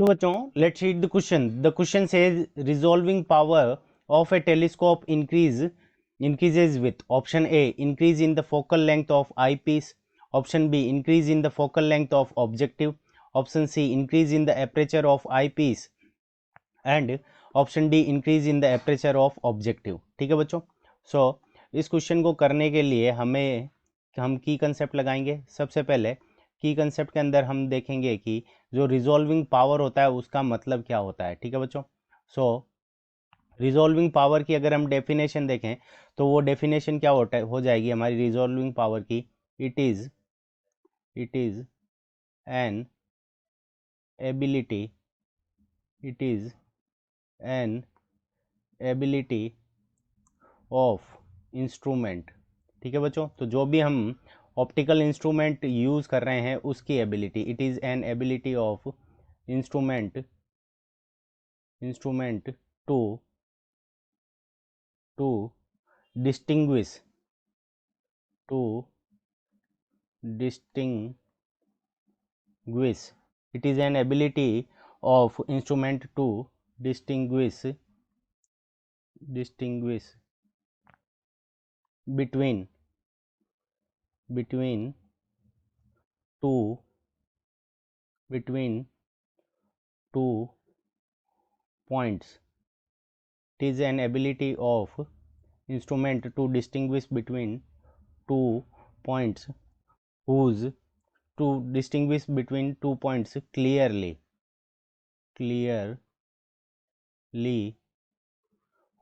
चलो बच्चों, let's read the question. The question says resolving power of A telescope increases with option A increase in the focal length of eyepiece, option B increase in the focal length of objective, option C increase in the aperture of eyepiece and option D increase in the aperture of objective. ठीक है बच्चों. सो इस question को करने के लिए हम की कंसेप्ट लगाएंगे. सबसे पहले की कंसेप्ट के अंदर हम देखेंगे कि जो रिजॉल्विंग पावर होता है उसका मतलब क्या होता है. ठीक है बच्चों. सो रिजॉल्विंग पावर की अगर हम डेफिनेशन देखें तो वो डेफिनेशन क्या हो जाएगी हमारी रिजॉल्विंग पावर की. It is an ability of instrument. ठीक है बच्चों. तो जो भी हम ऑप्टिकल इंस्ट्रूमेंट यूज कर रहे हैं उसकी ability. It is an ability of instrument to distinguish it is an ability of instrument to distinguish between two points. It is an ability of instrument to distinguish between 2 points clearly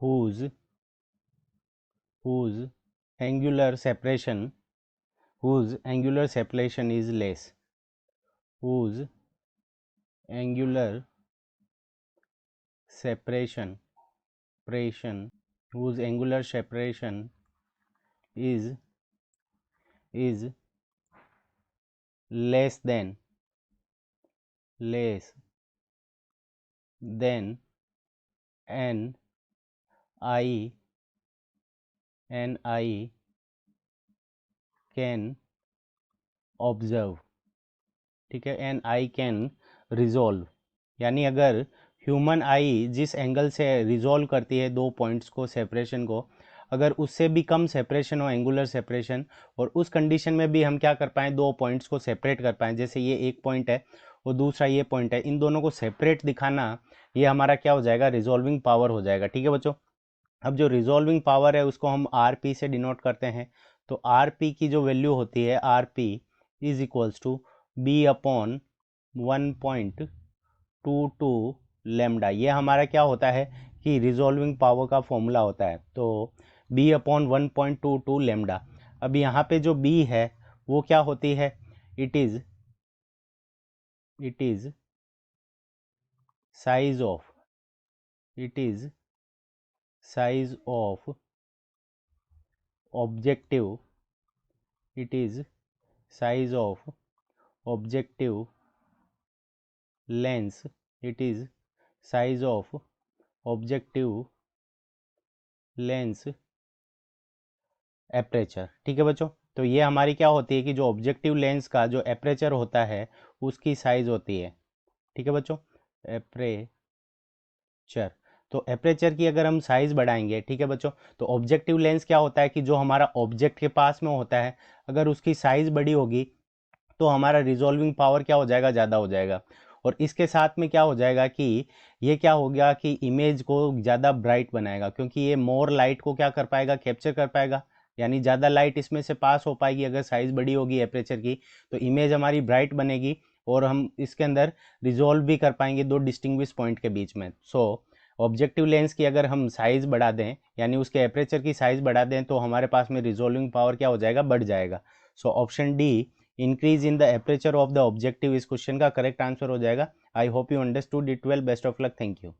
whose angular separation is less. Whose angular separation is less than an eye can observe. ठीक है. N I can resolve, यानी अगर human आई जिस angle से resolve करती है दो points को, सेपरेशन को, अगर उससे भी कम सेपरेशन हो, एंगुलर सेपरेशन, और उस कंडीशन में भी हम क्या कर पाएँ, दो पॉइंट्स को सेपरेट कर पाएँ. जैसे ये एक पॉइंट है और दूसरा ये पॉइंट है, इन दोनों को सेपरेट दिखाना, ये हमारा क्या हो जाएगा, रिजॉल्विंग पावर हो जाएगा. ठीक है बच्चों. अब जो रिजॉल्विंग पावर है उसको हम आर पी से डिनोट करते हैं. तो आर पी की जो वैल्यू होती है, R P is equals to B upon 1.22 lambda. ये हमारा क्या होता है कि रिजॉल्विंग पावर का फॉर्मूला होता है. तो बी अपॉन 1.22 लेमडा. अब यहाँ पे जो बी है वो क्या होती है, it is size of objective. It is size of objective lens. It is size of objective lens aperture. ठीक है बच्चों. तो ये हमारी क्या होती है कि जो ऑब्जेक्टिव लेंस का जो एपरेचर होता है उसकी साइज होती है. ठीक है बच्चों. एपरेचर. तो एपरेचर की अगर हम साइज बढ़ाएंगे, ठीक है बच्चों, तो ऑब्जेक्टिव लेंस क्या होता है कि जो हमारा ऑब्जेक्ट के पास में होता है, अगर उसकी साइज बड़ी होगी तो हमारा रिजॉल्विंग पावर क्या हो जाएगा, ज़्यादा हो जाएगा. और इसके साथ में क्या हो जाएगा कि ये क्या हो गया कि इमेज को ज़्यादा ब्राइट बनाएगा, क्योंकि ये मोर लाइट को क्या कर पाएगा, कैप्चर कर पाएगा, यानी ज़्यादा लाइट इसमें से पास हो पाएगी. अगर साइज़ बड़ी होगी एपरेचर की तो इमेज हमारी ब्राइट बनेगी और हम इसके अंदर रिजॉल्व भी कर पाएंगे दो डिस्टिंग्विश पॉइंट के बीच में. सो ऑब्जेक्टिव लेंस की अगर हम साइज़ बढ़ा दें, यानी उसके एपरेचर की साइज़ बढ़ा दें, तो हमारे पास में रिजॉल्विंग पावर क्या हो जाएगा, बढ़ जाएगा. So option D, increase in the aperture of the objective, इस क्वेश्चन का करेक्ट आंसर हो जाएगा. I hope you understood it well. Best of luck. Thank you.